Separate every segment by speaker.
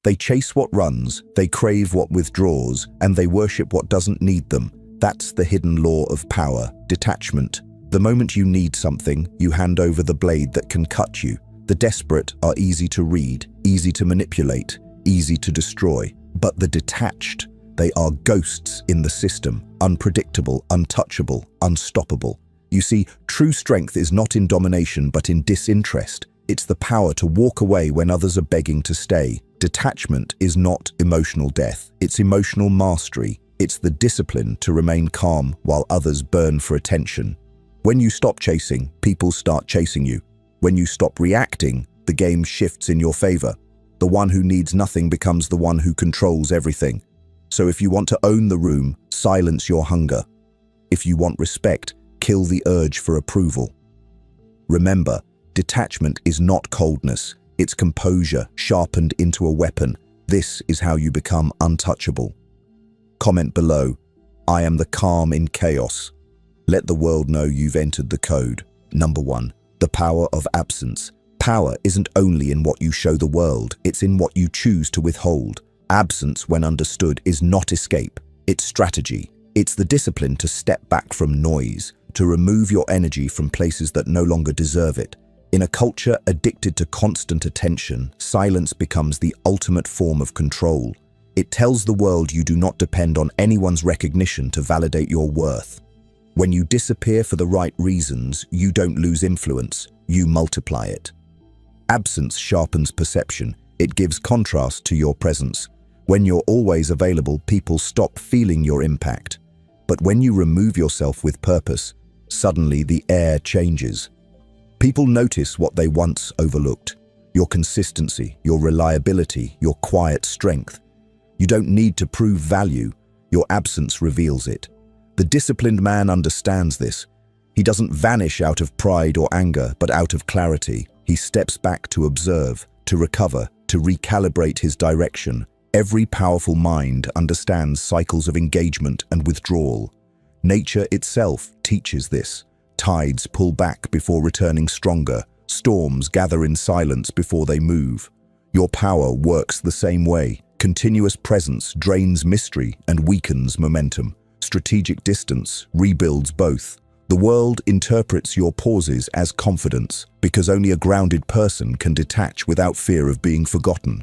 Speaker 1: They chase what runs, they crave what withdraws, and they worship what doesn't need them. That's the hidden law of power, detachment. The moment you need something, you hand over the blade that can cut you. The desperate are easy to read, easy to manipulate, easy to destroy. But the detached, they are ghosts in the system, unpredictable, untouchable, unstoppable. You see, true strength is not in domination but in disinterest. It's the power to walk away when others are begging to stay. Detachment is not emotional death, it's emotional mastery. It's the discipline to remain calm while others burn for attention. When you stop chasing, people start chasing you. When you stop reacting, the game shifts in your favor. The one who needs nothing becomes the one who controls everything. So if you want to own the room, silence your hunger. If you want respect, kill the urge for approval. Remember, detachment is not coldness, it's composure sharpened into a weapon. This is how you become untouchable. Comment below, I am the calm in chaos. Let the world know you've entered the code. Number 1, the power of absence. Power isn't only in what you show the world, it's in what you choose to withhold. Absence, when understood, is not escape, it's strategy. It's the discipline to step back from noise, to remove your energy from places that no longer deserve it. In a culture addicted to constant attention, silence becomes the ultimate form of control. It tells the world you do not depend on anyone's recognition to validate your worth. When you disappear for the right reasons, you don't lose influence, you multiply it. Absence sharpens perception. It gives contrast to your presence. When you're always available, people stop feeling your impact. But when you remove yourself with purpose, suddenly the air changes. People notice what they once overlooked: your consistency, your reliability, your quiet strength. You don't need to prove value, your absence reveals it. The disciplined man understands this. He doesn't vanish out of pride or anger, but out of clarity. He steps back to observe, to recover, to recalibrate his direction. Every powerful mind understands cycles of engagement and withdrawal. Nature itself teaches this. Tides pull back before returning stronger. Storms gather in silence before they move. Your power works the same way. Continuous presence drains mystery and weakens momentum. Strategic distance rebuilds both. The world interprets your pauses as confidence, because only a grounded person can detach without fear of being forgotten.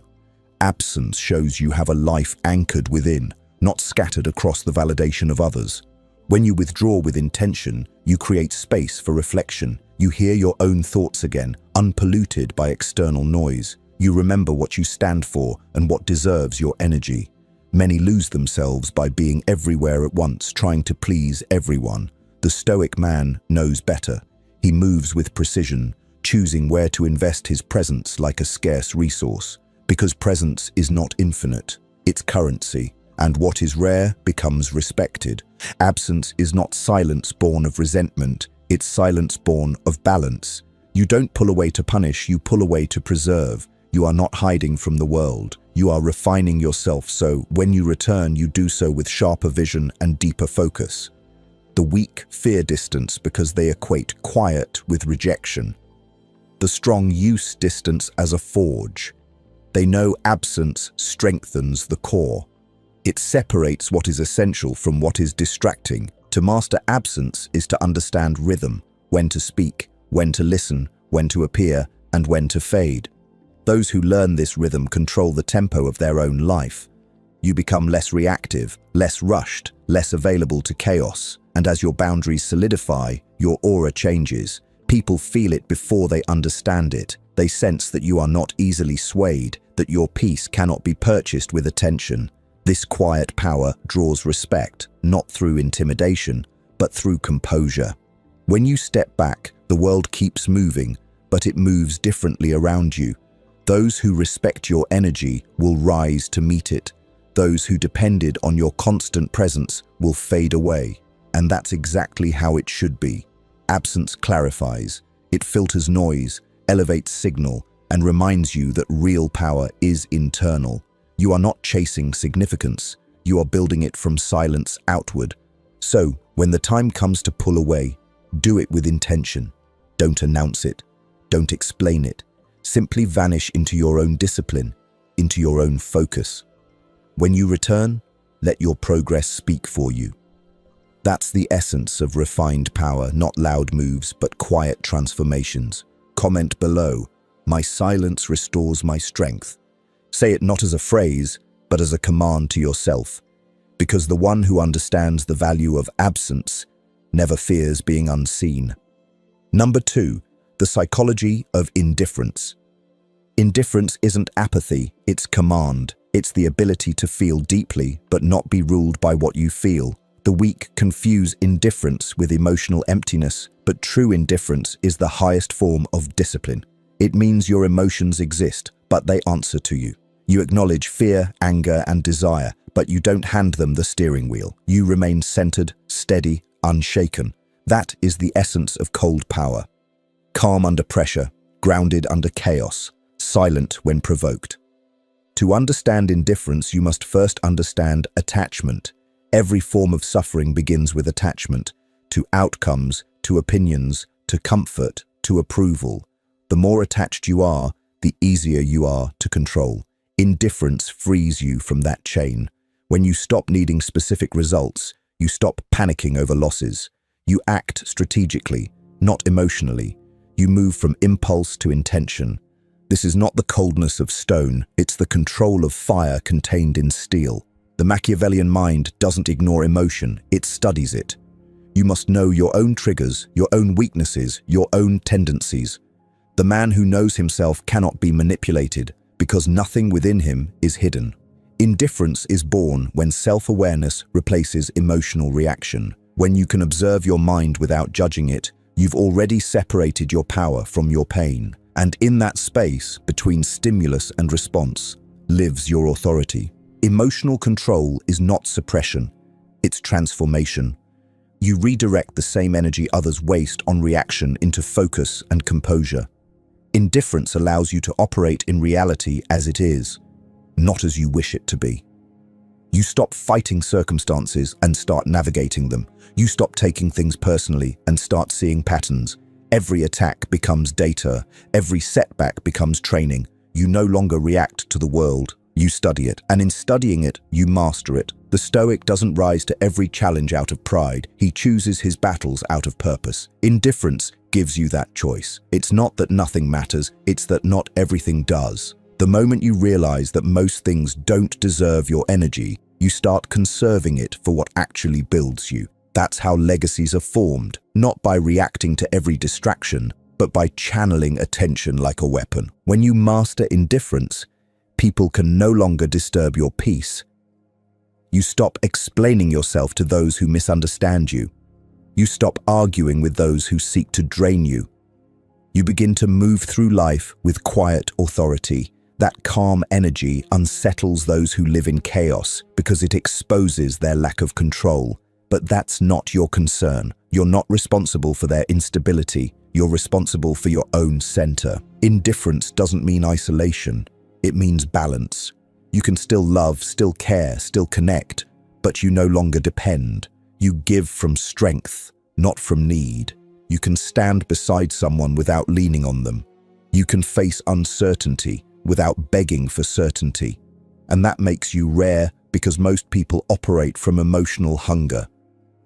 Speaker 1: Absence shows you have a life anchored within, not scattered across the validation of others. When you withdraw with intention, you create space for reflection. You hear your own thoughts again, unpolluted by external noise. You remember what you stand for and what deserves your energy. Many lose themselves by being everywhere at once, trying to please everyone. The stoic man knows better. He moves with precision, choosing where to invest his presence like a scarce resource. Because presence is not infinite, it's currency, and what is rare becomes respected. Absence is not silence born of resentment, it's silence born of balance. You don't pull away to punish, you pull away to preserve. You are not hiding from the world. You are refining yourself, so when you return, you do so with sharper vision and deeper focus. The weak fear distance because they equate quiet with rejection. The strong use distance as a forge. They know absence strengthens the core. It separates what is essential from what is distracting. To master absence is to understand rhythm, when to speak, when to listen, when to appear, and when to fade. Those who learn this rhythm control the tempo of their own life. You become less reactive, less rushed, less available to chaos. And as your boundaries solidify, your aura changes. People feel it before they understand it. They sense that you are not easily swayed, that your peace cannot be purchased with attention. This quiet power draws respect, not through intimidation, but through composure. When you step back, the world keeps moving, but it moves differently around you. Those who respect your energy will rise to meet it. Those who depended on your constant presence will fade away. And that's exactly how it should be. Absence clarifies. It filters noise, elevates signal, and reminds you that real power is internal. You are not chasing significance. You are building it from silence outward. So, when the time comes to pull away, do it with intention. Don't announce it. Don't explain it. Simply vanish into your own discipline. into your own focus. When you return, let your progress speak for you. That's the essence of refined power, not loud moves, but quiet transformations. Comment below, "My silence restores my strength." Say it not as a phrase, but as a command to yourself. Because the one who understands the value of absence never fears being unseen. Number 2, the psychology of indifference. Indifference isn't apathy, it's command. It's the ability to feel deeply, but not be ruled by what you feel. The weak confuse indifference with emotional emptiness, but true indifference is the highest form of discipline. It means your emotions exist, but they answer to you. You acknowledge fear, anger, and desire, but you don't hand them the steering wheel. You remain centered, steady, unshaken. That is the essence of cold power. Calm under pressure, grounded under chaos, silent when provoked. To understand indifference, you must first understand attachment. Every form of suffering begins with attachment, to outcomes, to opinions, to comfort, to approval. The more attached you are, the easier you are to control. Indifference frees you from that chain. When you stop needing specific results, you stop panicking over losses. You act strategically, not emotionally. You move from impulse to intention. This is not the coldness of stone, it's the control of fire contained in steel. The Machiavellian mind doesn't ignore emotion, it studies it. You must know your own triggers, your own weaknesses, your own tendencies. The man who knows himself cannot be manipulated, because nothing within him is hidden. Indifference is born when self-awareness replaces emotional reaction. When you can observe your mind without judging it, you've already separated your power from your pain. And in that space, between stimulus and response, lives your authority. Emotional control is not suppression, it's transformation. You redirect the same energy others waste on reaction into focus and composure. Indifference allows you to operate in reality as it is, not as you wish it to be. You stop fighting circumstances and start navigating them. You stop taking things personally and start seeing patterns. Every attack becomes data. Every setback becomes training. You no longer react to the world. You study it, and in studying it, you master it. The Stoic doesn't rise to every challenge out of pride. He chooses his battles out of purpose. Indifference gives you that choice. It's not that nothing matters, it's that not everything does. The moment you realize that most things don't deserve your energy, you start conserving it for what actually builds you. That's how legacies are formed, not by reacting to every distraction, but by channeling attention like a weapon. When you master indifference, people can no longer disturb your peace. You stop explaining yourself to those who misunderstand you. You stop arguing with those who seek to drain you. You begin to move through life with quiet authority. That calm energy unsettles those who live in chaos because it exposes their lack of control. But that's not your concern. You're not responsible for their instability. You're responsible for your own center. Indifference doesn't mean isolation. It means balance. You can still love, still care, still connect, but you no longer depend. You give from strength, not from need. You can stand beside someone without leaning on them. You can face uncertainty without begging for certainty. And that makes you rare because most people operate from emotional hunger.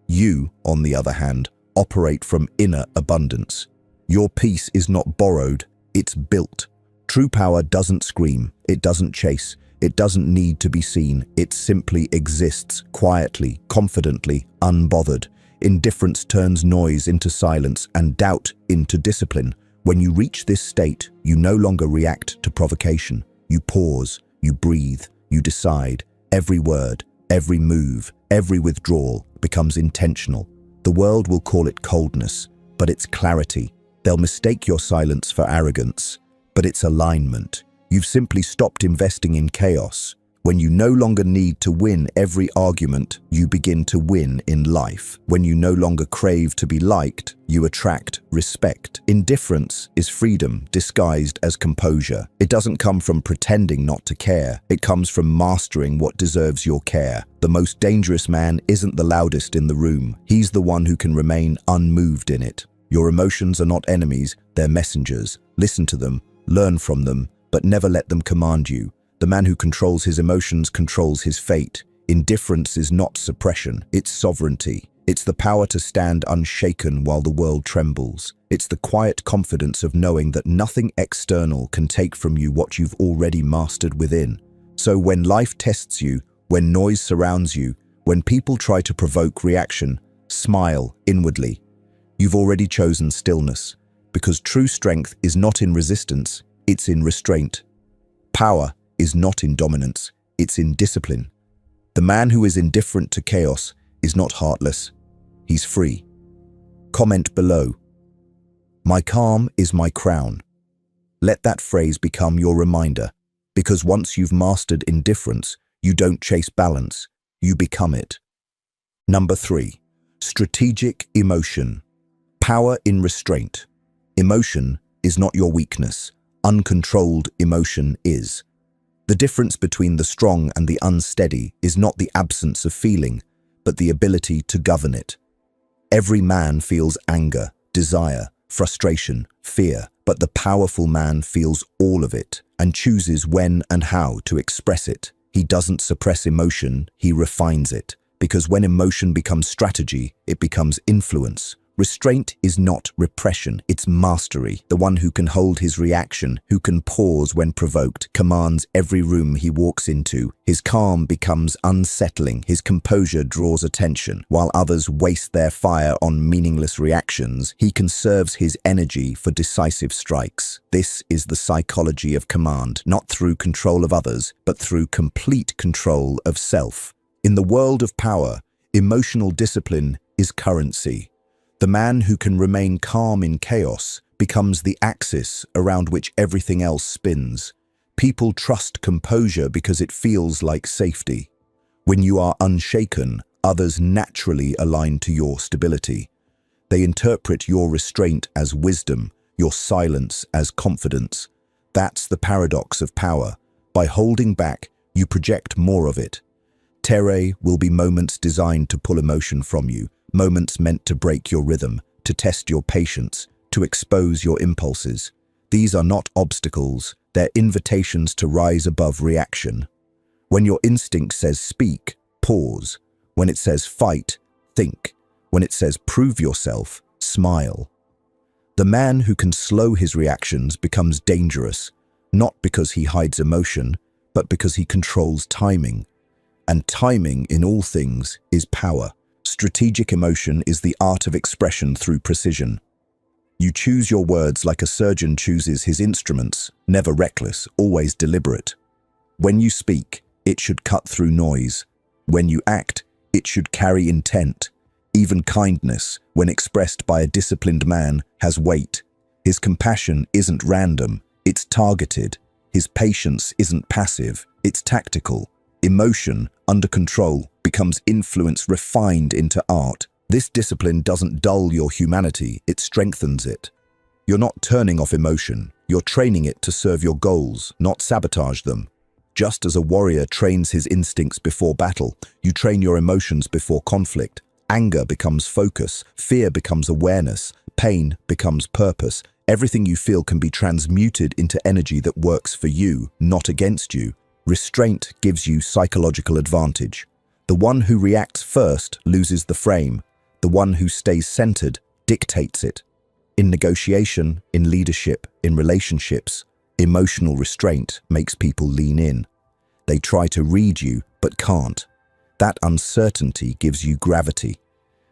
Speaker 1: You, on the other hand, operate from inner abundance. Your peace is not borrowed, it's built. True power doesn't scream, it doesn't chase, it doesn't need to be seen. It simply exists quietly, confidently, unbothered. Indifference turns noise into silence and doubt into discipline. When you reach this state, you no longer react to provocation. You pause, you breathe, you decide. Every word, every move, every withdrawal becomes intentional. The world will call it coldness, but it's clarity. They'll mistake your silence for arrogance, but it's alignment. You've simply stopped investing in chaos. When you no longer need to win every argument, you begin to win in life. When you no longer crave to be liked, you attract respect. Indifference is freedom disguised as composure. It doesn't come from pretending not to care. It comes from mastering what deserves your care. The most dangerous man isn't the loudest in the room. He's the one who can remain unmoved in it. Your emotions are not enemies, they're messengers. Listen to them, learn from them, but never let them command you. The man who controls his emotions controls his fate. Indifference is not suppression, it's sovereignty. It's the power to stand unshaken while the world trembles. It's the quiet confidence of knowing that nothing external can take from you what you've already mastered within. So when life tests you, when noise surrounds you, when people try to provoke reaction, smile inwardly. You've already chosen stillness, because true strength is not in resistance, it's in restraint. Power is not in dominance, it's in discipline. The man who is indifferent to chaos is not heartless, he's free. Comment below. My calm is my crown. Let that phrase become your reminder, because once you've mastered indifference, you don't chase balance, you become it. Number 3. Strategic emotion. Power in restraint. Emotion is not your weakness. Uncontrolled emotion is. The difference between the strong and the unsteady is not the absence of feeling, but the ability to govern it. Every man feels anger, desire, frustration, fear, but the powerful man feels all of it and chooses when and how to express it. He doesn't suppress emotion, he refines it. Because when emotion becomes strategy, it becomes influence. Restraint is not repression, it's mastery. The one who can hold his reaction, who can pause when provoked, commands every room he walks into. His calm becomes unsettling, his composure draws attention. While others waste their fire on meaningless reactions, he conserves his energy for decisive strikes. This is the psychology of command, not through control of others, but through complete control of self. In the world of power, emotional discipline is currency. The man who can remain calm in chaos becomes the axis around which everything else spins. People trust composure because it feels like safety. When you are unshaken, others naturally align to your stability. They interpret your restraint as wisdom, your silence as confidence. That's the paradox of power. By holding back, you project more of it. Terror will be moments designed to pull emotion from you. Moments meant to break your rhythm, to test your patience, to expose your impulses. These are not obstacles, they're invitations to rise above reaction. When your instinct says speak, pause. When it says fight, think. When it says prove yourself, smile. The man who can slow his reactions becomes dangerous, not because he hides emotion, but because he controls timing. And timing in all things is power. Strategic emotion is the art of expression through precision. You choose your words like a surgeon chooses his instruments, never reckless, always deliberate. When you speak, it should cut through noise. When you act, it should carry intent. Even kindness, when expressed by a disciplined man, has weight. His compassion isn't random, it's targeted. His patience isn't passive, it's tactical. Emotion, under control, becomes influence refined into art. This discipline doesn't dull your humanity, it strengthens it. You're not turning off emotion, you're training it to serve your goals, not sabotage them. Just as a warrior trains his instincts before battle, you train your emotions before conflict. Anger becomes focus, fear becomes awareness, pain becomes purpose. Everything you feel can be transmuted into energy that works for you, not against you. Restraint gives you psychological advantage. The one who reacts first loses the frame. The one who stays centered dictates it. In negotiation, in leadership, in relationships, emotional restraint makes people lean in. They try to read you, but can't. That uncertainty gives you gravity.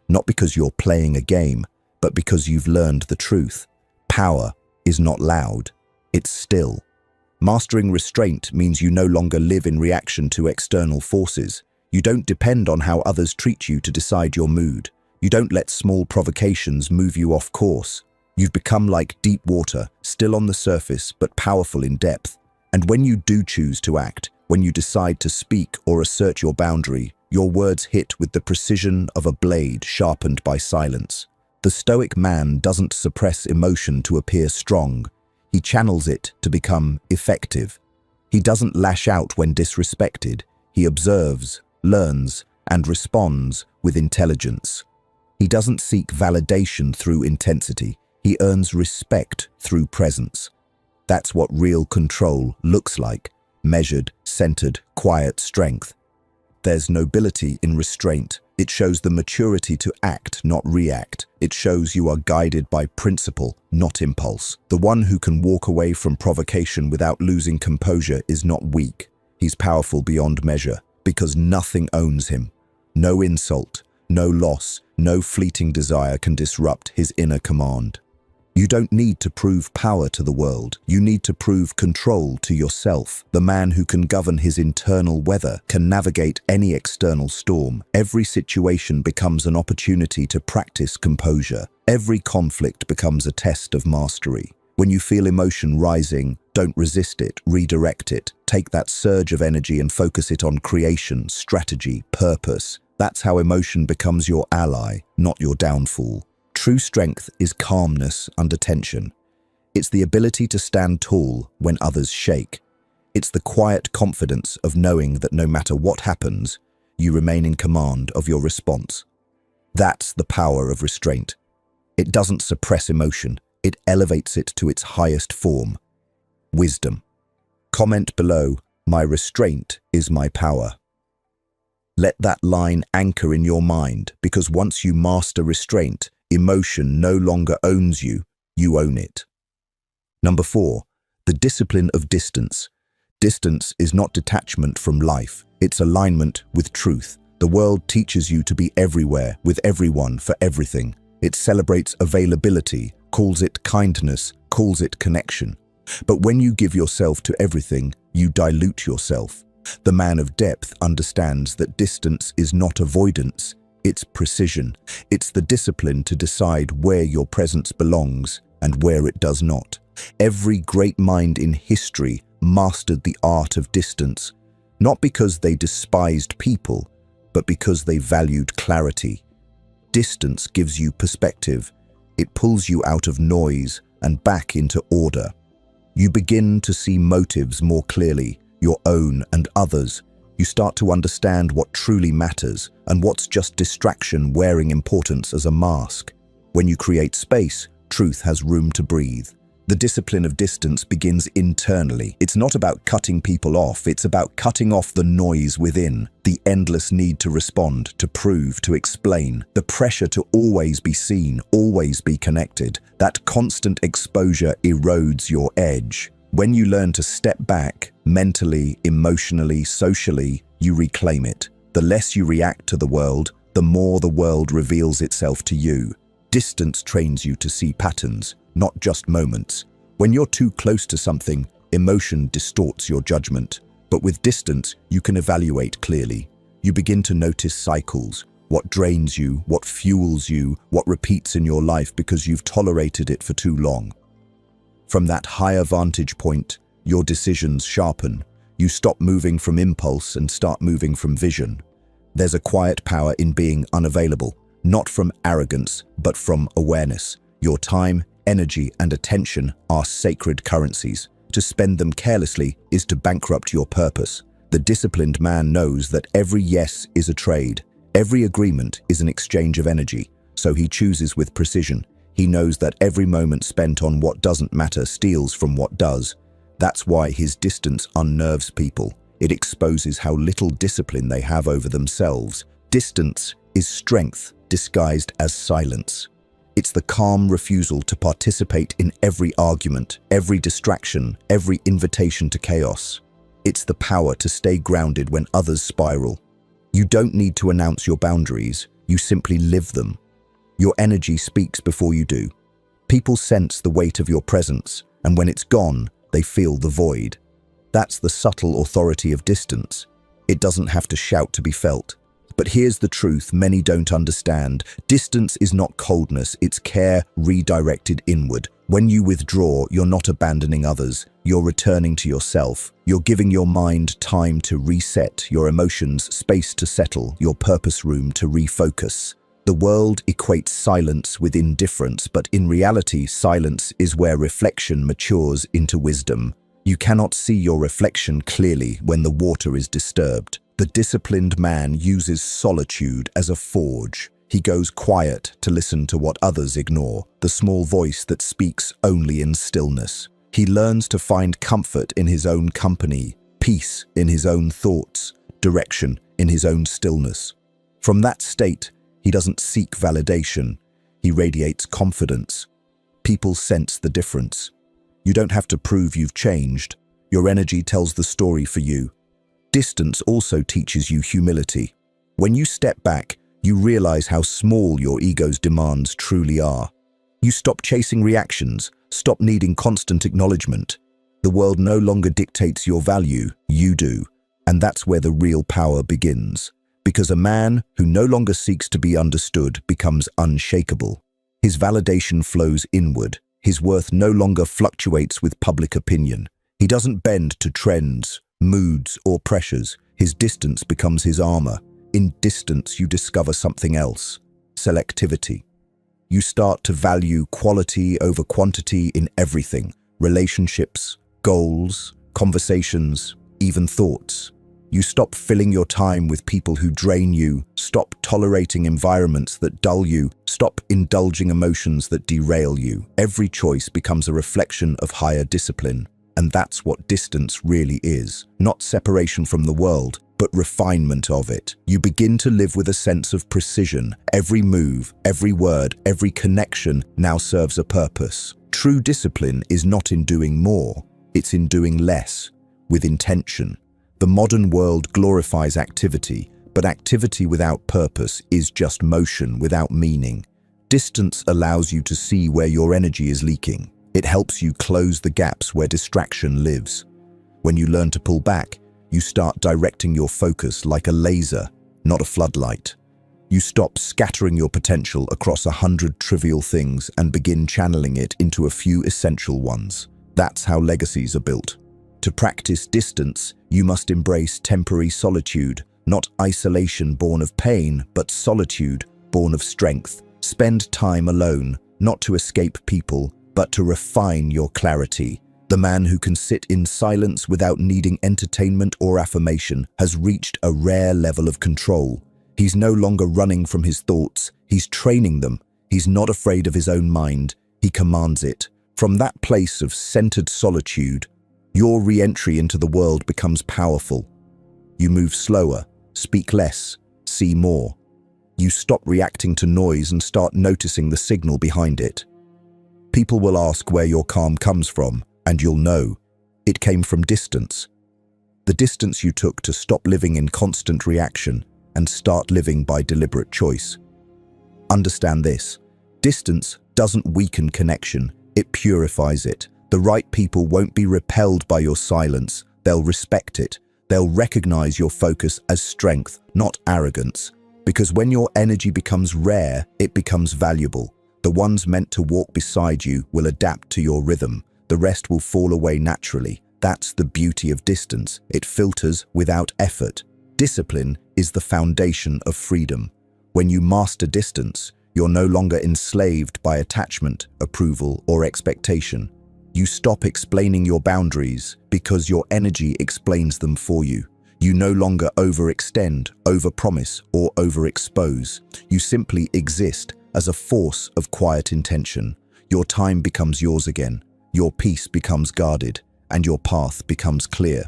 Speaker 1: Not because you're playing a game, but because you've learned the truth. Power is not loud, it's still. Mastering restraint means you no longer live in reaction to external forces. You don't depend on how others treat you to decide your mood. You don't let small provocations move you off course. You've become like deep water, still on the surface, but powerful in depth. And when you do choose to act, when you decide to speak or assert your boundary, your words hit with the precision of a blade sharpened by silence. The stoic man doesn't suppress emotion to appear strong. He channels it to become effective. He doesn't lash out when disrespected. He observes, learns, and responds with intelligence. He doesn't seek validation through intensity. He earns respect through presence. That's what real control looks like. measured, centered, quiet strength. There's nobility in restraint. It shows the maturity to act, not react. It shows you are guided by principle, not impulse. The one who can walk away from provocation without losing composure is not weak. He's powerful beyond measure, because nothing owns him. No insult, no loss, no fleeting desire can disrupt his inner command. You don't need to prove power to the world. You need to prove control to yourself. The man who can govern his internal weather can navigate any external storm. Every situation becomes an opportunity to practice composure. Every conflict becomes a test of mastery. When you feel emotion rising, don't resist it, redirect it. Take that surge of energy and focus it on creation, strategy, purpose. That's how emotion becomes your ally, not your downfall. True strength is calmness under tension. It's the ability to stand tall when others shake. It's the quiet confidence of knowing that no matter what happens, you remain in command of your response. That's the power of restraint. It doesn't suppress emotion, it elevates it to its highest form. Wisdom. Comment below, "My restraint is my power." Let that line anchor in your mind, because once you master restraint, emotion no longer owns you, you own it. Number 4, the discipline of distance. Distance is not detachment from life, it's alignment with truth. The world teaches you to be everywhere, with everyone, for everything. It celebrates availability, calls it kindness, calls it connection. But when you give yourself to everything, you dilute yourself. The man of depth understands that distance is not avoidance, it's precision. It's the discipline to decide where your presence belongs and where it does not. Every great mind in history mastered the art of distance, not because they despised people, but because they valued clarity. Distance gives you perspective. It pulls you out of noise and back into order. You begin to see motives more clearly, your own and others. You start to understand what truly matters and what's just distraction wearing importance as a mask. When you create space, truth has room to breathe. The discipline of distance begins internally. It's not about cutting people off, it's about cutting off the noise within, the endless need to respond, to prove, to explain, the pressure to always be seen, always be connected. That constant exposure erodes your edge. When you learn to step back, mentally, emotionally, socially, you reclaim it. The less you react to the world, the more the world reveals itself to you. Distance trains you to see patterns, not just moments. When you're too close to something, emotion distorts your judgment. But with distance, you can evaluate clearly. You begin to notice cycles, what drains you, what fuels you, what repeats in your life because you've tolerated it for too long. From that higher vantage point, your decisions sharpen. You stop moving from impulse and start moving from vision. There's a quiet power in being unavailable, not from arrogance, but from awareness. Your time, energy, and attention are sacred currencies. To spend them carelessly is to bankrupt your purpose. The disciplined man knows that every yes is a trade. Every agreement is an exchange of energy, so he chooses with precision. He knows that every moment spent on what doesn't matter steals from what does. That's why his distance unnerves people. It exposes how little discipline they have over themselves. Distance is strength disguised as silence. It's the calm refusal to participate in every argument, every distraction, every invitation to chaos. It's the power to stay grounded when others spiral. You don't need to announce your boundaries, you simply live them. Your energy speaks before you do. People sense the weight of your presence, and when it's gone, they feel the void. That's the subtle authority of distance. It doesn't have to shout to be felt. But here's the truth many don't understand. Distance is not coldness, it's care redirected inward. When you withdraw, you're not abandoning others. You're returning to yourself. You're giving your mind time to reset, your emotions space to settle, your purpose room to refocus. The world equates silence with indifference, but in reality, silence is where reflection matures into wisdom. You cannot see your reflection clearly when the water is disturbed. The disciplined man uses solitude as a forge. He goes quiet to listen to what others ignore, the small voice that speaks only in stillness. He learns to find comfort in his own company, peace in his own thoughts, direction in his own stillness. From that state, he doesn't seek validation. He radiates confidence. People sense the difference. You don't have to prove you've changed. Your energy tells the story for you. Distance also teaches you humility. When you step back, you realize how small your ego's demands truly are. You stop chasing reactions, stop needing constant acknowledgement. The world no longer dictates your value, you do. And that's where the real power begins. Because a man who no longer seeks to be understood becomes unshakable. His validation flows inward. His worth no longer fluctuates with public opinion. He doesn't bend to trends, moods, or pressures. His distance becomes his armor. In distance, you discover something else: selectivity. You start to value quality over quantity in everything: relationships, goals, conversations, even thoughts. You stop filling your time with people who drain you, stop tolerating environments that dull you, stop indulging emotions that derail you. Every choice becomes a reflection of higher discipline. And that's what distance really is. Not separation from the world, but refinement of it. You begin to live with a sense of precision. Every move, every word, every connection now serves a purpose. True discipline is not in doing more, it's in doing less, with intention. The modern world glorifies activity, but activity without purpose is just motion without meaning. Distance allows you to see where your energy is leaking. It helps you close the gaps where distraction lives. When you learn to pull back, you start directing your focus like a laser, not a floodlight. You stop scattering your potential across 100 trivial things and begin channeling it into a few essential ones. That's how legacies are built. To practice distance, you must embrace temporary solitude, not isolation born of pain, but solitude born of strength. Spend time alone, not to escape people, but to refine your clarity. The man who can sit in silence without needing entertainment or affirmation has reached a rare level of control. He's no longer running from his thoughts, he's training them. He's not afraid of his own mind, he commands it. From that place of centered solitude, your re-entry into the world becomes powerful. You move slower, speak less, see more. You stop reacting to noise and start noticing the signal behind it. People will ask where your calm comes from, and you'll know. It came from distance. The distance you took to stop living in constant reaction and start living by deliberate choice. Understand this: distance doesn't weaken connection, it purifies it. The right people won't be repelled by your silence, they'll respect it. They'll recognize your focus as strength, not arrogance. Because when your energy becomes rare, it becomes valuable. The ones meant to walk beside you will adapt to your rhythm. The rest will fall away naturally. That's the beauty of distance. It filters without effort. Discipline is the foundation of freedom. When you master distance, you're no longer enslaved by attachment, approval, or expectation. You stop explaining your boundaries because your energy explains them for you. You no longer overextend, overpromise, or overexpose. You simply exist as a force of quiet intention. Your time becomes yours again. Your peace becomes guarded, and your path becomes clear.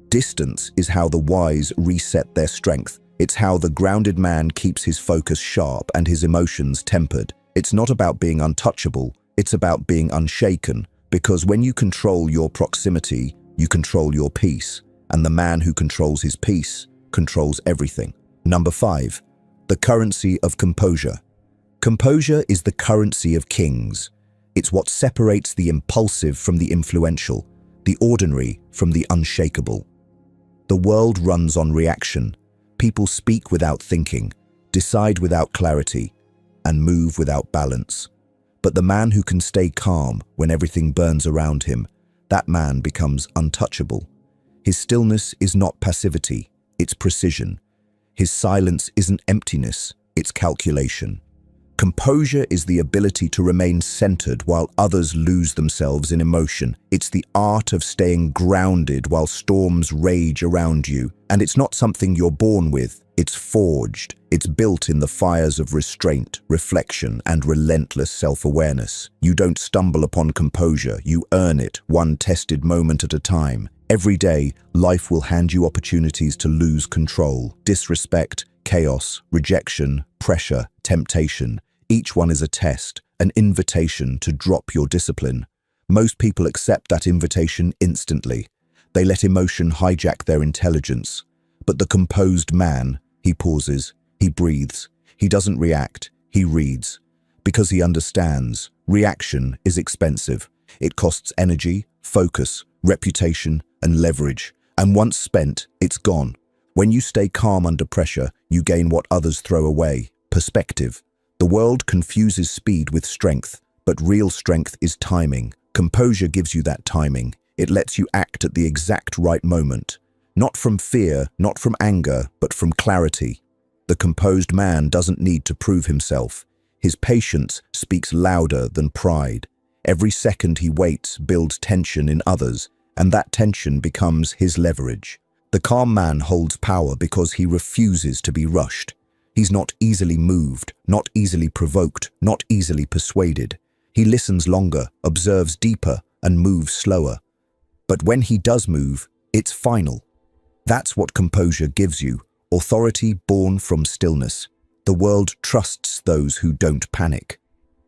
Speaker 1: Distance is how the wise reset their strength. It's how the grounded man keeps his focus sharp and his emotions tempered. It's not about being untouchable, it's about being unshaken. Because when you control your proximity, you control your peace. And the man who controls his peace controls everything. Number 5, the currency of composure. Composure is the currency of kings. It's what separates the impulsive from the influential, the ordinary from the unshakable. The world runs on reaction. People speak without thinking, decide without clarity, and move without balance. But the man who can stay calm when everything burns around him, that man becomes untouchable. His stillness is not passivity, it's precision. His silence isn't emptiness, it's calculation. Composure is the ability to remain centered while others lose themselves in emotion. It's the art of staying grounded while storms rage around you. And it's not something you're born with, it's forged. It's built in the fires of restraint, reflection, and relentless self-awareness. You don't stumble upon composure, you earn it, one tested moment at a time. Every day, life will hand you opportunities to lose control. Disrespect, chaos, rejection, pressure, temptation. Each one is a test, an invitation to drop your discipline. Most people accept that invitation instantly. They let emotion hijack their intelligence. But the composed man, he pauses, he breathes, he doesn't react, he reads. Because he understands, reaction is expensive. It costs energy, focus, reputation, and leverage. And once spent, it's gone. When you stay calm under pressure, you gain what others throw away: perspective. The world confuses speed with strength, but real strength is timing. Composure gives you that timing. It lets you act at the exact right moment. Not from fear, not from anger, but from clarity. The composed man doesn't need to prove himself. His patience speaks louder than pride. Every second he waits builds tension in others, and that tension becomes his leverage. The calm man holds power because he refuses to be rushed. He's not easily moved, not easily provoked, not easily persuaded. He listens longer, observes deeper, and moves slower. But when he does move, it's final. That's what composure gives you: authority born from stillness. The world trusts those who don't panic.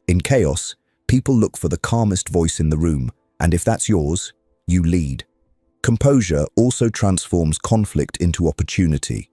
Speaker 1: In chaos, people look for the calmest voice in the room, and if that's yours, you lead. Composure also transforms conflict into opportunity.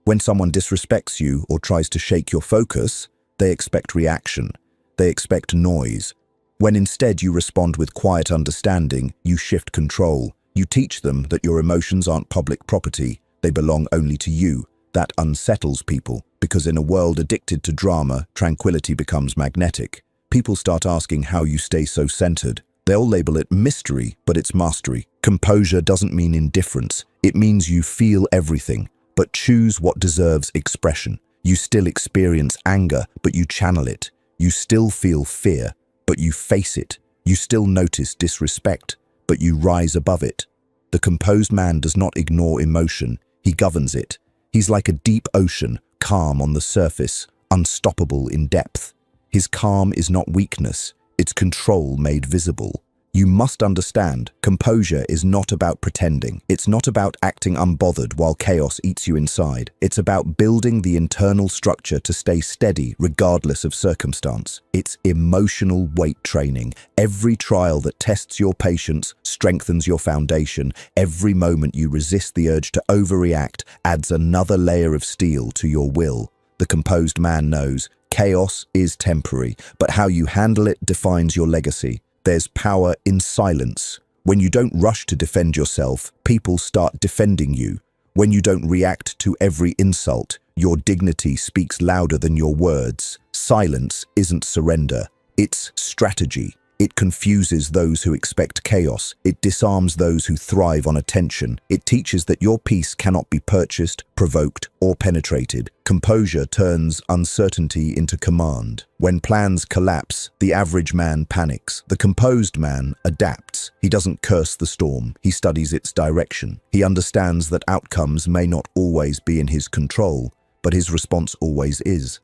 Speaker 1: When someone disrespects you or tries to shake your focus, they expect reaction. They expect noise. When instead you respond with quiet understanding, you shift control. You teach them that your emotions aren't public property, they belong only to you. That unsettles people, because in a world addicted to drama, tranquility becomes magnetic. People start asking how you stay so centered. They'll label it mystery, but it's mastery. Composure doesn't mean indifference. It means you feel everything, but choose what deserves expression. You still experience anger, but you channel it. You still feel fear, but you face it. You still notice disrespect, but you rise above it. The composed man does not ignore emotion, he governs it. He's like a deep ocean, calm on the surface, unstoppable in depth. His calm is not weakness, it's control made visible. You must understand, composure is not about pretending. It's not about acting unbothered while chaos eats you inside. It's about building the internal structure to stay steady regardless of circumstance. It's emotional weight training. Every trial that tests your patience strengthens your foundation. Every moment you resist the urge to overreact adds another layer of steel to your will. The composed man knows chaos is temporary, but how you handle it defines your legacy. There's power in silence. When you don't rush to defend yourself, people start defending you. When you don't react to every insult, your dignity speaks louder than your words. Silence isn't surrender, it's strategy. It confuses those who expect chaos. It disarms those who thrive on attention. It teaches that your peace cannot be purchased, provoked, or penetrated. Composure turns uncertainty into command. When plans collapse, the average man panics. The composed man adapts. He doesn't curse the storm. He studies its direction. He understands that outcomes may not always be in his control, but his response always is.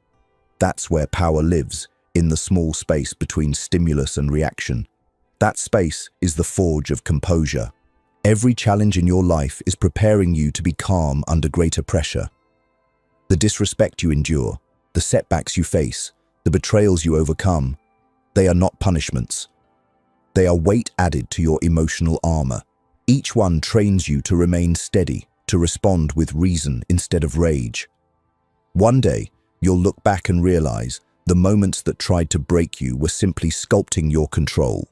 Speaker 1: That's where power lives. In the small space between stimulus and reaction. That space is the forge of composure. Every challenge in your life is preparing you to be calm under greater pressure. The disrespect you endure, the setbacks you face, the betrayals you overcome, they are not punishments. They are weight added to your emotional armor. Each one trains you to remain steady, to respond with reason instead of rage. One day, you'll look back and realize the moments that tried to break you were simply sculpting your control.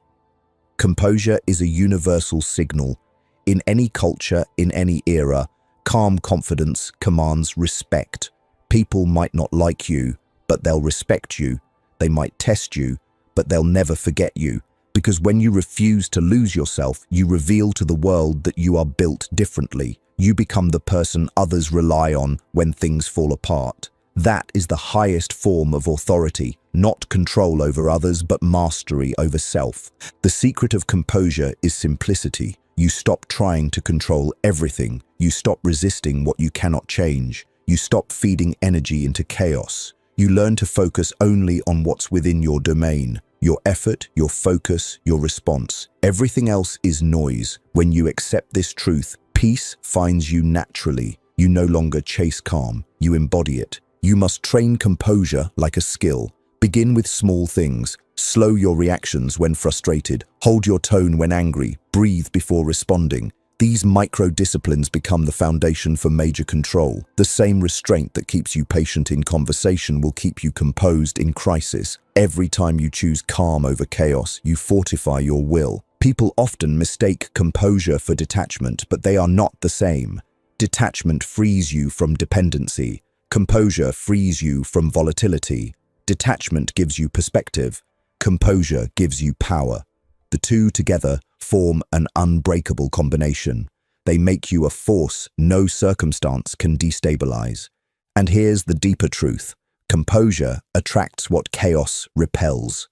Speaker 1: Composure is a universal signal. In any culture, in any era, calm confidence commands respect. People might not like you, but they'll respect you. They might test you, but they'll never forget you. Because when you refuse to lose yourself, you reveal to the world that you are built differently. You become the person others rely on when things fall apart. That is the highest form of authority, not control over others, but mastery over self. The secret of composure is simplicity. You stop trying to control everything. You stop resisting what you cannot change. You stop feeding energy into chaos. You learn to focus only on what's within your domain. Your effort, your focus, your response. Everything else is noise. When you accept this truth, peace finds you naturally. You no longer chase calm, you embody it. You must train composure like a skill. Begin with small things. Slow your reactions when frustrated. Hold your tone when angry. Breathe before responding. These micro-disciplines become the foundation for major control. The same restraint that keeps you patient in conversation will keep you composed in crisis. Every time you choose calm over chaos, you fortify your will. People often mistake composure for detachment, but they are not the same. Detachment frees you from dependency. Composure frees you from volatility. Detachment gives you perspective. Composure gives you power. The two together form an unbreakable combination. They make you a force no circumstance can destabilize. And here's the deeper truth. Composure attracts what chaos repels.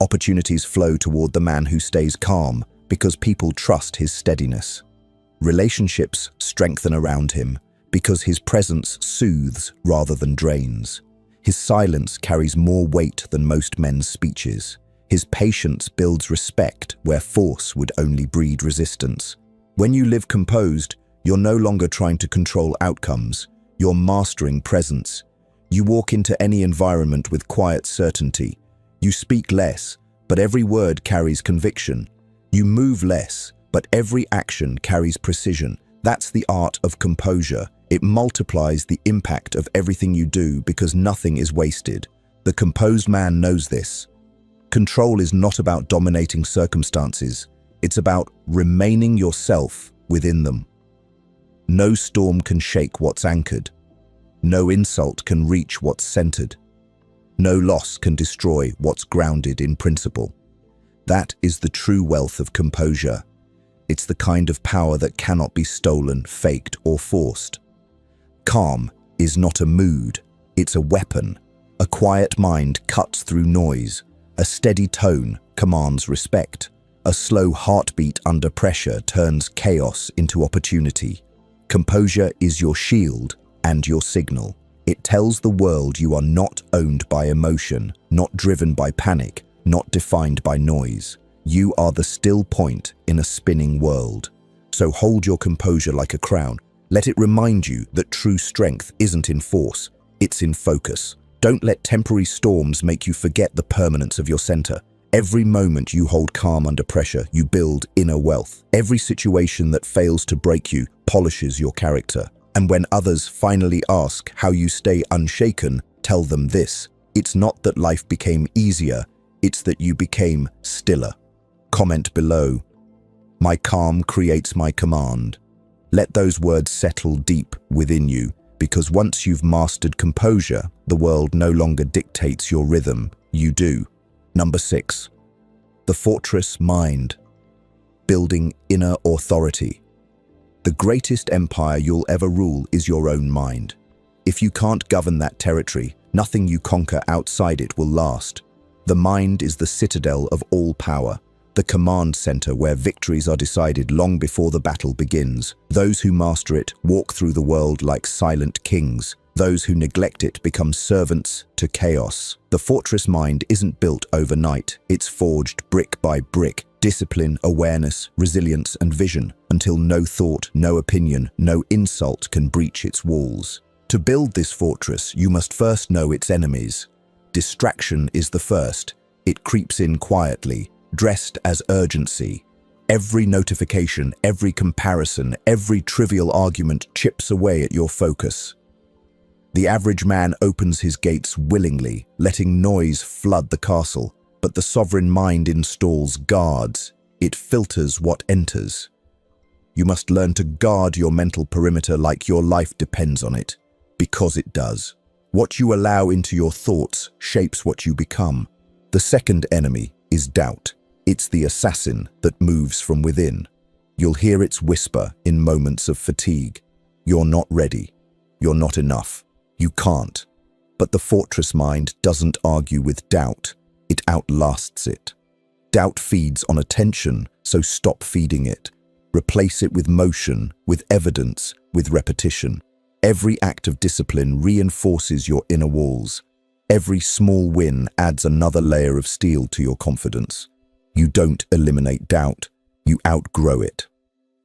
Speaker 1: Opportunities flow toward the man who stays calm because people trust his steadiness. Relationships strengthen around him because his presence soothes rather than drains. His silence carries more weight than most men's speeches. His patience builds respect where force would only breed resistance. When you live composed, you're no longer trying to control outcomes. You're mastering presence. You walk into any environment with quiet certainty. You speak less, but every word carries conviction. You move less, but every action carries precision. That's the art of composure. It multiplies the impact of everything you do because nothing is wasted. The composed man knows this. Control is not about dominating circumstances. It's about remaining yourself within them. No storm can shake what's anchored. No insult can reach what's centered. No loss can destroy what's grounded in principle. That is the true wealth of composure. It's the kind of power that cannot be stolen, faked, or forced. Calm is not a mood, it's a weapon. A quiet mind cuts through noise. A steady tone commands respect. A slow heartbeat under pressure turns chaos into opportunity. Composure is your shield and your signal. It tells the world you are not owned by emotion, not driven by panic, not defined by noise. You are the still point in a spinning world. So hold your composure like a crown. Let it remind you that true strength isn't in force, it's in focus. Don't let temporary storms make you forget the permanence of your center. Every moment you hold calm under pressure, you build inner wealth. Every situation that fails to break you polishes your character. And when others finally ask how you stay unshaken, tell them this. It's not that life became easier, it's that you became stiller. Comment below. My calm creates my command. Let those words settle deep within you, because once you've mastered composure, the world no longer dictates your rhythm, you do. Number 6. The fortress mind. Building inner authority. The greatest empire you'll ever rule is your own mind. If you can't govern that territory, nothing you conquer outside it will last. The mind is the citadel of all power, the command center where victories are decided long before the battle begins. Those who master it walk through the world like silent kings. Those who neglect it become servants to chaos. The fortress mind isn't built overnight. It's forged brick by brick. Discipline, awareness, resilience, and vision, until no thought, no opinion, no insult can breach its walls. To build this fortress, you must first know its enemies. Distraction is the first. It creeps in quietly, dressed as urgency. Every notification, every comparison, every trivial argument chips away at your focus. The average man opens his gates willingly, letting noise flood the castle. But the sovereign mind installs guards. It filters what enters. You must learn to guard your mental perimeter like your life depends on it, because it does. What you allow into your thoughts shapes what you become. The second enemy is doubt. It's the assassin that moves from within. You'll hear its whisper in moments of fatigue. You're not ready. You're not enough. You can't. But the fortress mind doesn't argue with doubt. It outlasts it. Doubt feeds on attention, so stop feeding it. Replace it with motion, with evidence, with repetition. Every act of discipline reinforces your inner walls. Every small win adds another layer of steel to your confidence. You don't eliminate doubt, you outgrow it.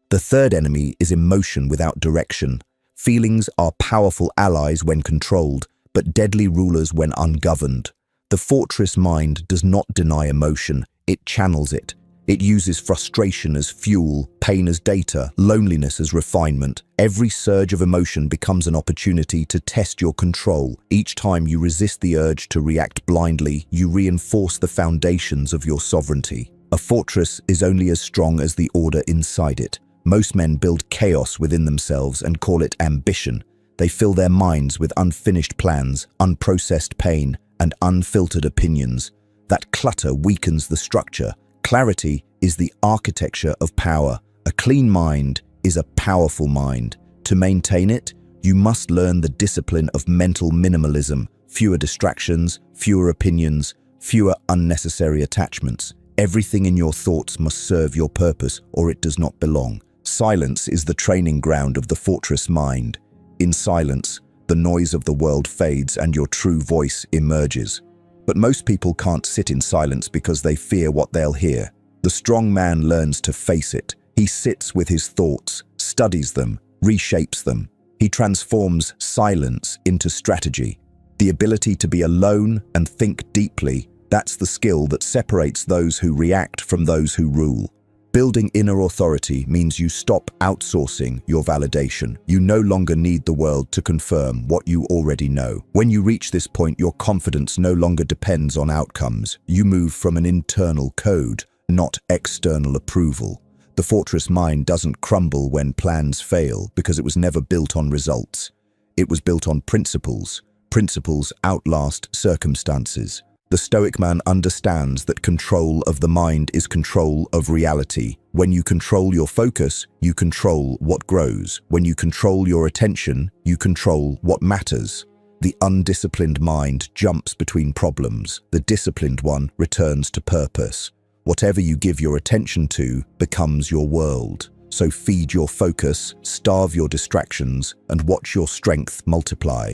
Speaker 1: The third enemy is emotion without direction. Feelings are powerful allies when controlled, but deadly rulers when ungoverned. The fortress mind does not deny emotion, it channels it. It uses frustration as fuel, pain as data, loneliness as refinement. Every surge of emotion becomes an opportunity to test your control. Each time you resist the urge to react blindly, you reinforce the foundations of your sovereignty. A fortress is only as strong as the order inside it. Most men build chaos within themselves and call it ambition. They fill their minds with unfinished plans, unprocessed pain, and unfiltered opinions. That clutter weakens the structure. Clarity is the architecture of power. A clean mind is a powerful mind. To maintain it, you must learn the discipline of mental minimalism, fewer distractions, fewer opinions, fewer unnecessary attachments. Everything in your thoughts must serve your purpose, or it does not belong. Silence is the training ground of the fortress mind. In silence, the noise of the world fades and your true voice emerges. But most people can't sit in silence because they fear what they'll hear. The strong man learns to face it. He sits with his thoughts, studies them, reshapes them. He transforms silence into strategy. The ability to be alone and think deeply, that's the skill that separates those who react from those who rule. Building inner authority means you stop outsourcing your validation. You no longer need the world to confirm what you already know. When you reach this point, your confidence no longer depends on outcomes. You move from an internal code, not external approval. The fortress mind doesn't crumble when plans fail because it was never built on results. It was built on principles. Principles outlast circumstances. The Stoic man understands that control of the mind is control of reality. When you control your focus, you control what grows. When you control your attention, you control what matters. The undisciplined mind jumps between problems. The disciplined one returns to purpose. Whatever you give your attention to becomes your world. So feed your focus, starve your distractions, and watch your strength multiply.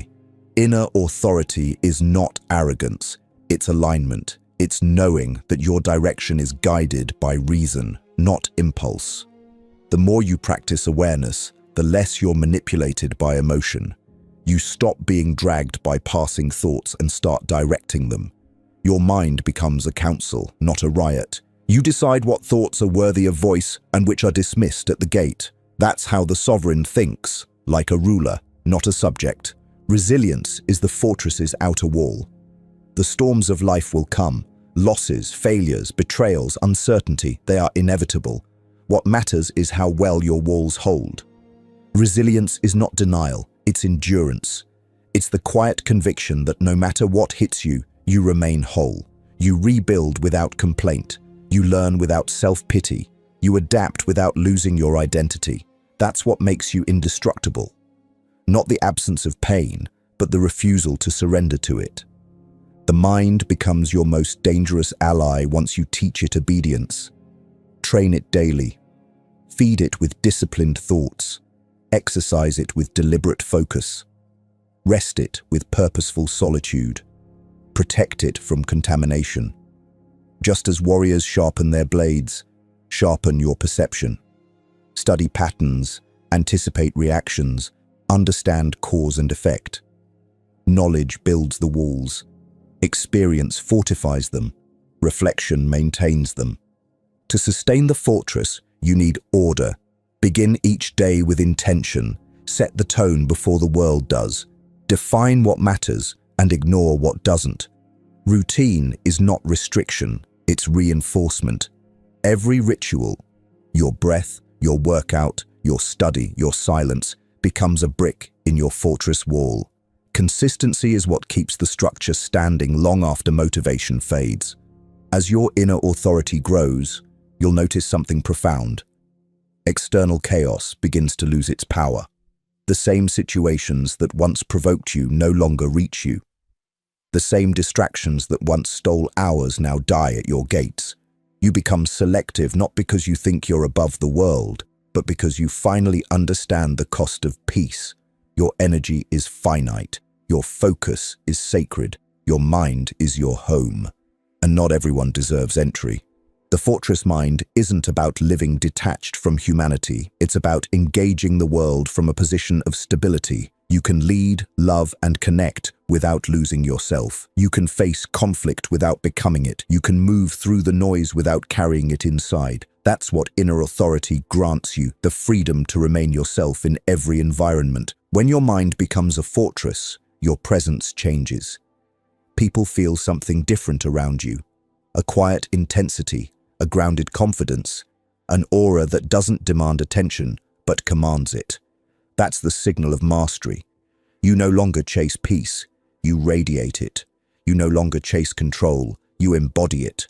Speaker 1: Inner authority is not arrogance. It's alignment. It's knowing that your direction is guided by reason, not impulse. The more you practice awareness, the less you're manipulated by emotion. You stop being dragged by passing thoughts and start directing them. Your mind becomes a council, not a riot. You decide what thoughts are worthy of voice and which are dismissed at the gate. That's how the sovereign thinks, like a ruler, not a subject. Resilience is the fortress's outer wall. The storms of life will come. Losses, failures, betrayals, uncertainty, they are inevitable. What matters is how well your walls hold. Resilience is not denial, it's endurance. It's the quiet conviction that no matter what hits you, you remain whole. You rebuild without complaint. You learn without self-pity. You adapt without losing your identity. That's what makes you indestructible. Not the absence of pain, but the refusal to surrender to it. The mind becomes your most dangerous ally once you teach it obedience. Train it daily. Feed it with disciplined thoughts. Exercise it with deliberate focus. Rest it with purposeful solitude. Protect it from contamination. Just as warriors sharpen their blades, sharpen your perception. Study patterns, anticipate reactions, understand cause and effect. Knowledge builds the walls. Experience fortifies them. Reflection maintains them. To sustain the fortress, you need order. Begin each day with intention. Set the tone before the world does. Define what matters and ignore what doesn't. Routine is not restriction, it's reinforcement. Every ritual, your breath, your workout, your study, your silence, becomes a brick in your fortress wall. Consistency is what keeps the structure standing long after motivation fades. As your inner authority grows, you'll notice something profound. External chaos begins to lose its power. The same situations that once provoked you no longer reach you. The same distractions that once stole hours now die at your gates. You become selective not because you think you're above the world, but because you finally understand the cost of peace. Your energy is finite. Your focus is sacred. Your mind is your home, and not everyone deserves entry. The fortress mind isn't about living detached from humanity. It's about engaging the world from a position of stability. You can lead, love, and connect without losing yourself. You can face conflict without becoming it. You can move through the noise without carrying it inside. That's what inner authority grants you, the freedom to remain yourself in every environment. When your mind becomes a fortress, your presence changes. People feel something different around you. A quiet intensity, a grounded confidence, an aura that doesn't demand attention but commands it. That's the signal of mastery. You no longer chase peace, you radiate it. You no longer chase control, you embody it.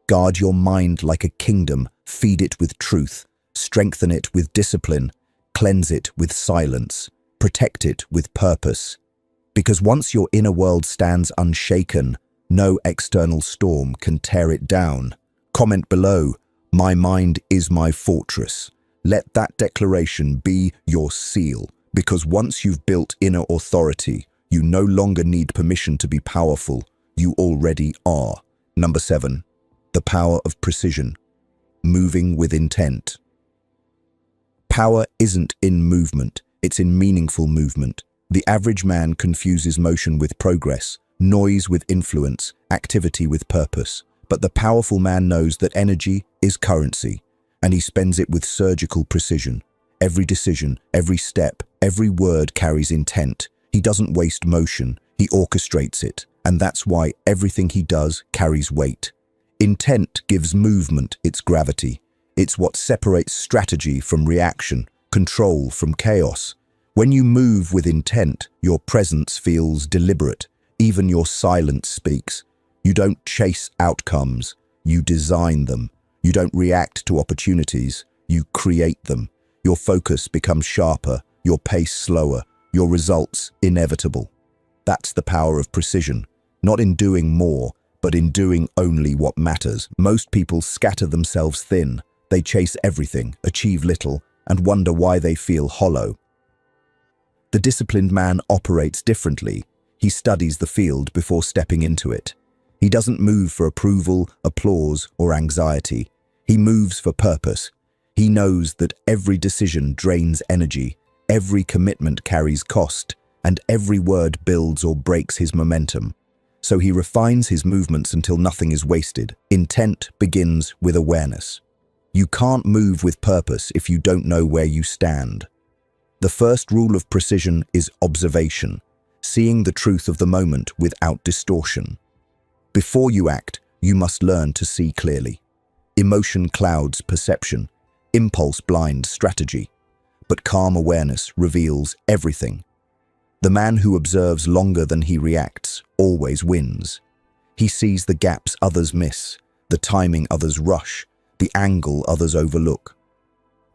Speaker 1: Guard your mind like a kingdom, feed it with truth, strengthen it with discipline, cleanse it with silence, protect it with purpose. Because once your inner world stands unshaken, no external storm can tear it down. Comment below, "My mind is my fortress." Let that declaration be your seal, because once you've built inner authority, you no longer need permission to be powerful. You already are. Number 7, the power of precision. Moving with intent. Power isn't in movement, it's in meaningful movement. The average man confuses motion with progress, noise with influence, activity with purpose. But the powerful man knows that energy is currency, and he spends it with surgical precision. Every decision, every step, every word carries intent. He doesn't waste motion, he orchestrates it, and that's why everything he does carries weight. Intent gives movement its gravity. It's what separates strategy from reaction, control from chaos. When you move with intent, your presence feels deliberate. Even your silence speaks. You don't chase outcomes, you design them. You don't react to opportunities, you create them. Your focus becomes sharper, your pace slower, your results inevitable. That's the power of precision, not in doing more, but in doing only what matters. Most people scatter themselves thin. They chase everything, achieve little, and wonder why they feel hollow. The disciplined man operates differently. He studies the field before stepping into it. He doesn't move for approval, applause, or anxiety. He moves for purpose. He knows that every decision drains energy, every commitment carries cost, and every word builds or breaks his momentum. So he refines his movements until nothing is wasted. Intent begins with awareness. You can't move with purpose if you don't know where you stand. The first rule of precision is observation, seeing the truth of the moment without distortion. Before you act, you must learn to see clearly. Emotion clouds perception, impulse blinds strategy, but calm awareness reveals everything. The man who observes longer than he reacts always wins. He sees the gaps others miss, the timing others rush, the angle others overlook.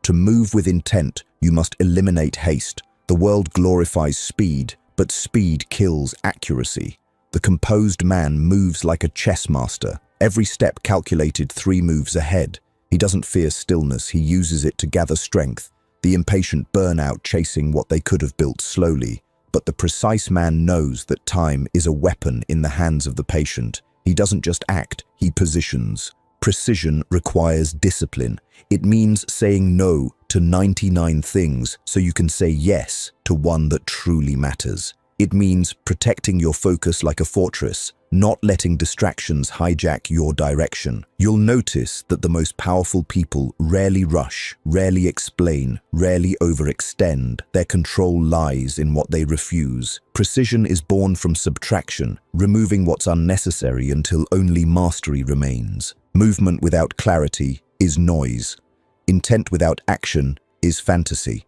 Speaker 1: To move with intent, you must eliminate haste. The world glorifies speed, but speed kills accuracy. The composed man moves like a chess master, every step calculated 3 moves ahead. He doesn't fear stillness, he uses it to gather strength. The impatient burn out chasing what they could have built slowly. But the precise man knows that time is a weapon in the hands of the patient. He doesn't just act, he positions. Precision requires discipline. It means saying no to 99 things so you can say yes to one that truly matters. It means protecting your focus like a fortress, not letting distractions hijack your direction. You'll notice that the most powerful people rarely rush, rarely explain, rarely overextend. Their control lies in what they refuse. Precision is born from subtraction, removing what's unnecessary until only mastery remains. Movement without clarity is noise. Intent without action is fantasy.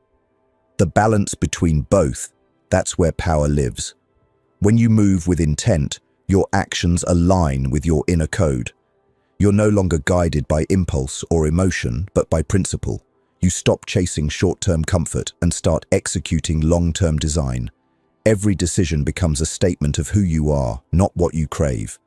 Speaker 1: The balance between both, that's where power lives. When you move with intent, your actions align with your inner code. You're no longer guided by impulse or emotion, but by principle. You stop chasing short-term comfort and start executing long-term design. Every decision becomes a statement of who you are, not what you crave.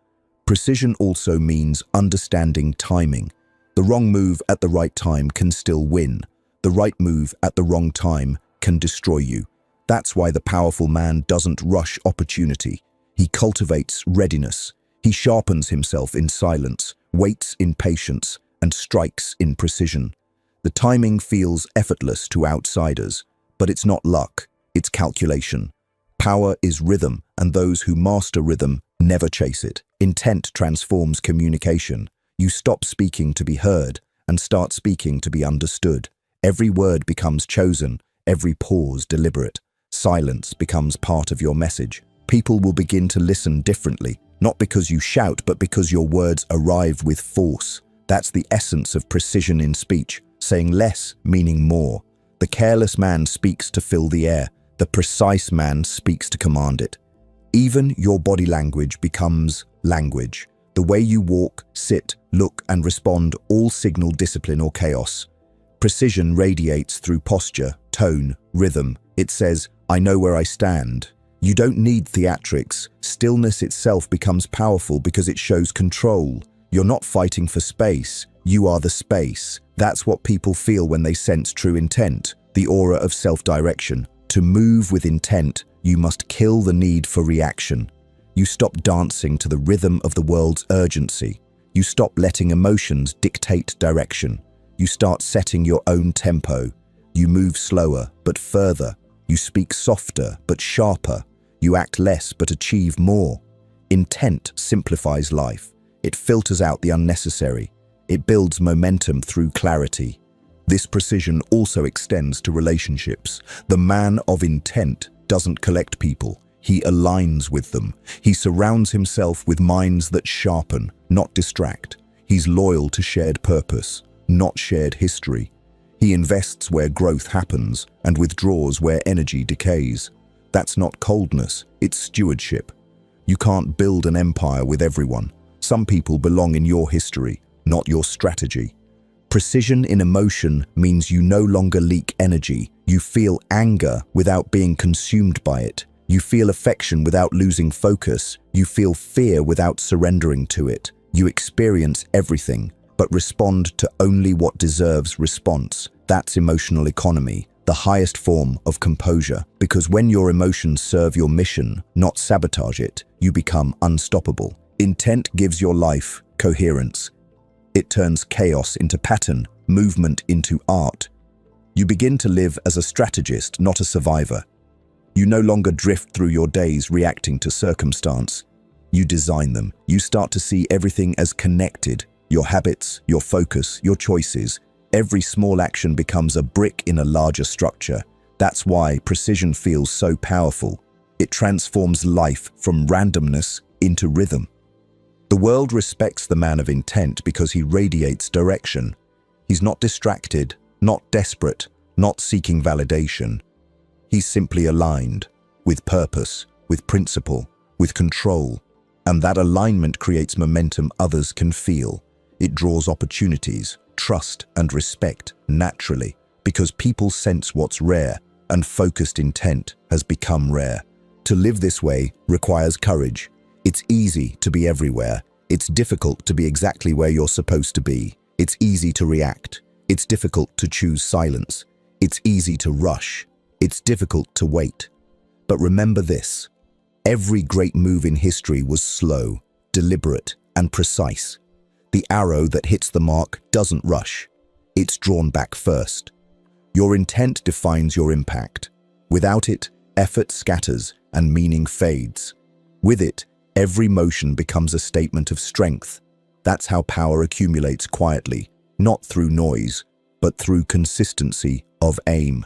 Speaker 1: Precision also means understanding timing. The wrong move at the right time can still win. The right move at the wrong time can destroy you. That's why the powerful man doesn't rush opportunity. He cultivates readiness. He sharpens himself in silence, waits in patience, and strikes in precision. The timing feels effortless to outsiders, but it's not luck, it's calculation. Power is rhythm, and those who master rhythm never chase it. Intent transforms communication. You stop speaking to be heard and start speaking to be understood. Every word becomes chosen, every pause deliberate. Silence becomes part of your message. People will begin to listen differently, not because you shout, but because your words arrive with force. That's the essence of precision in speech, saying less, meaning more. The careless man speaks to fill the air. The precise man speaks to command it. Even your body language becomes language. The way you walk, sit, look, and respond all signal discipline or chaos. Precision radiates through posture, tone, rhythm. It says, I know where I stand. You don't need theatrics. Stillness itself becomes powerful because it shows control. You're not fighting for space. You are the space. That's what people feel when they sense true intent, the aura of self-direction. To move with intent, you must kill the need for reaction. You stop dancing to the rhythm of the world's urgency. You stop letting emotions dictate direction. You start setting your own tempo. You move slower, but further. You speak softer, but sharper. You act less, but achieve more. Intent simplifies life. It filters out the unnecessary. It builds momentum through clarity. This precision also extends to relationships. The man of intent doesn't collect people. He aligns with them. He surrounds himself with minds that sharpen, not distract. He's loyal to shared purpose, not shared history. He invests where growth happens and withdraws where energy decays. That's not coldness, it's stewardship. You can't build an empire with everyone. Some people belong in your history, not your strategy. Precision in emotion means you no longer leak energy. You feel anger without being consumed by it. You feel affection without losing focus. You feel fear without surrendering to it. You experience everything, but respond to only what deserves response. That's emotional economy, the highest form of composure. Because when your emotions serve your mission, not sabotage it, you become unstoppable. Intent gives your life coherence. It turns chaos into pattern, movement into art. You begin to live as a strategist, not a survivor. You no longer drift through your days reacting to circumstance. You design them. You start to see everything as connected. Your habits, your focus, your choices. Every small action becomes a brick in a larger structure. That's why precision feels so powerful. It transforms life from randomness into rhythm. The world respects the man of intent because he radiates direction. He's not distracted, not desperate, not seeking validation. He's simply aligned, with purpose, with principle, with control. And that alignment creates momentum others can feel. It draws opportunities, trust, and respect naturally, because people sense what's rare, and focused intent has become rare. To live this way requires courage. It's easy to be everywhere. It's difficult to be exactly where you're supposed to be. It's easy to react. It's difficult to choose silence. It's easy to rush. It's difficult to wait. But remember this: every great move in history was slow, deliberate, and precise. The arrow that hits the mark doesn't rush. It's drawn back first. Your intent defines your impact. Without it, effort scatters and meaning fades. With it, every motion becomes a statement of strength. That's how power accumulates quietly, not through noise, but through consistency of aim.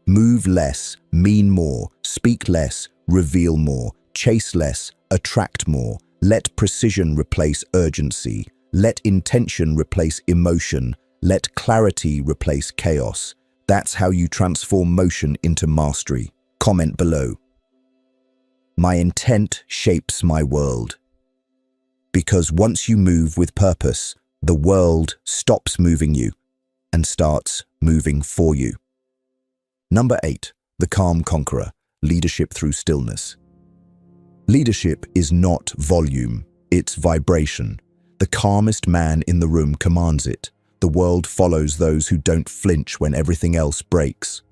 Speaker 1: Move less, mean more, speak less, reveal more, chase less, attract more. Let precision replace urgency. Let intention replace emotion. Let clarity replace chaos. That's how you transform motion into mastery. Comment below. My intent shapes my world. Because once you move with purpose, the world stops moving you and starts moving for you. Number 8, the calm conqueror, leadership through stillness. Leadership is not volume, it's vibration. The calmest man in the room commands it. The world follows those who don't flinch when everything else breaks.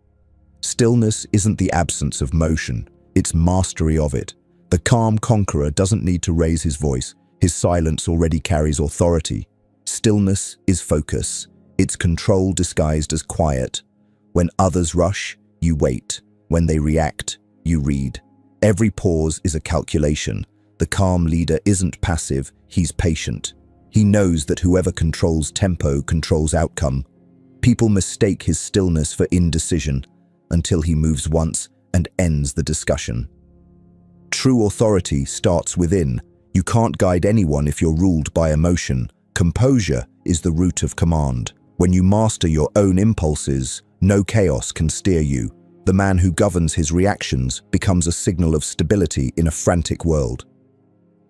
Speaker 1: Stillness isn't the absence of motion, it's mastery of it. The calm conqueror doesn't need to raise his voice. His silence already carries authority. Stillness is focus. It's control disguised as quiet. When others rush, you wait. When they react, you read. Every pause is a calculation. The calm leader isn't passive, he's patient. He knows that whoever controls tempo controls outcome. People mistake his stillness for indecision until he moves once and ends the discussion. True authority starts within. You can't guide anyone if you're ruled by emotion. Composure is the root of command. When you master your own impulses, no chaos can steer you. The man who governs his reactions becomes a signal of stability in a frantic world.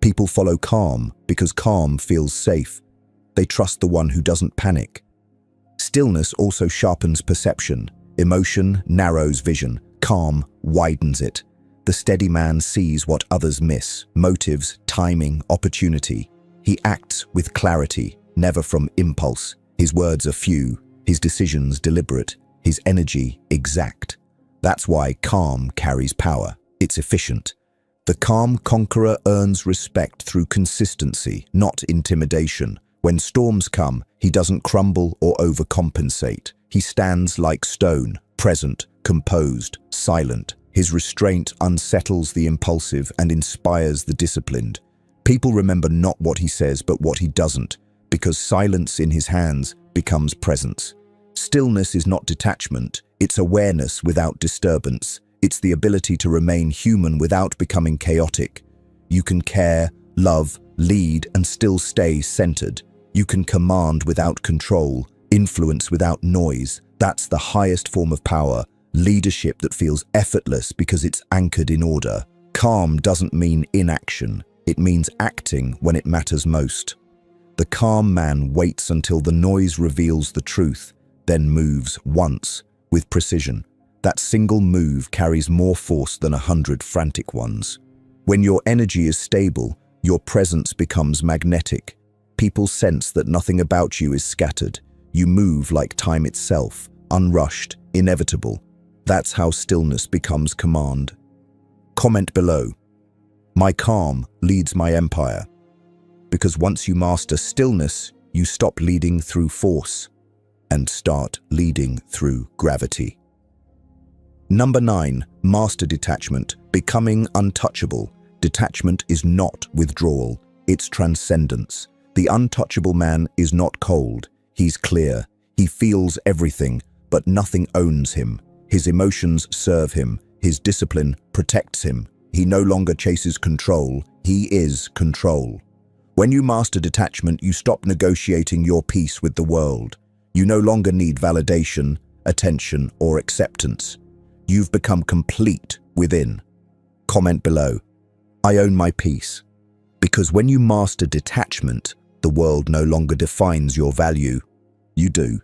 Speaker 1: People follow calm because calm feels safe. They trust the one who doesn't panic. Stillness also sharpens perception. Emotion narrows vision. Calm widens it. The steady man sees what others miss: motives, timing, opportunity. He acts with clarity, never from impulse. His words are few, his decisions deliberate, his energy exact. That's why calm carries power. It's efficient. The calm conqueror earns respect through consistency, not intimidation. When storms come, he doesn't crumble or overcompensate. He stands like stone, present, composed, silent. His restraint unsettles the impulsive and inspires the disciplined. People remember not what he says, but what he doesn't, because silence in his hands becomes presence. Stillness is not detachment, it's awareness without disturbance. It's the ability to remain human without becoming chaotic. You can care, love, lead, and still stay centered. You can command without control, influence without noise. That's the highest form of power. Leadership that feels effortless because it's anchored in order. Calm doesn't mean inaction. It means acting when it matters most. The calm man waits until the noise reveals the truth, then moves once, with precision. That single move carries more force than 100 frantic ones. When your energy is stable, your presence becomes magnetic. People sense that nothing about you is scattered. You move like time itself, unrushed, inevitable. That's how stillness becomes command. Comment below. My calm leads my empire. Because once you master stillness, you stop leading through force and start leading through gravity. Number 9, master detachment, becoming untouchable. Detachment is not withdrawal, it's transcendence. The untouchable man is not cold, he's clear. He feels everything, but nothing owns him. His emotions serve him, his discipline protects him. He no longer chases control, he is control. When you master detachment, you stop negotiating your peace with the world. You no longer need validation, attention, or acceptance. You've become complete within. Comment below. I own my peace. Because when you master detachment, the world no longer defines your value. You do.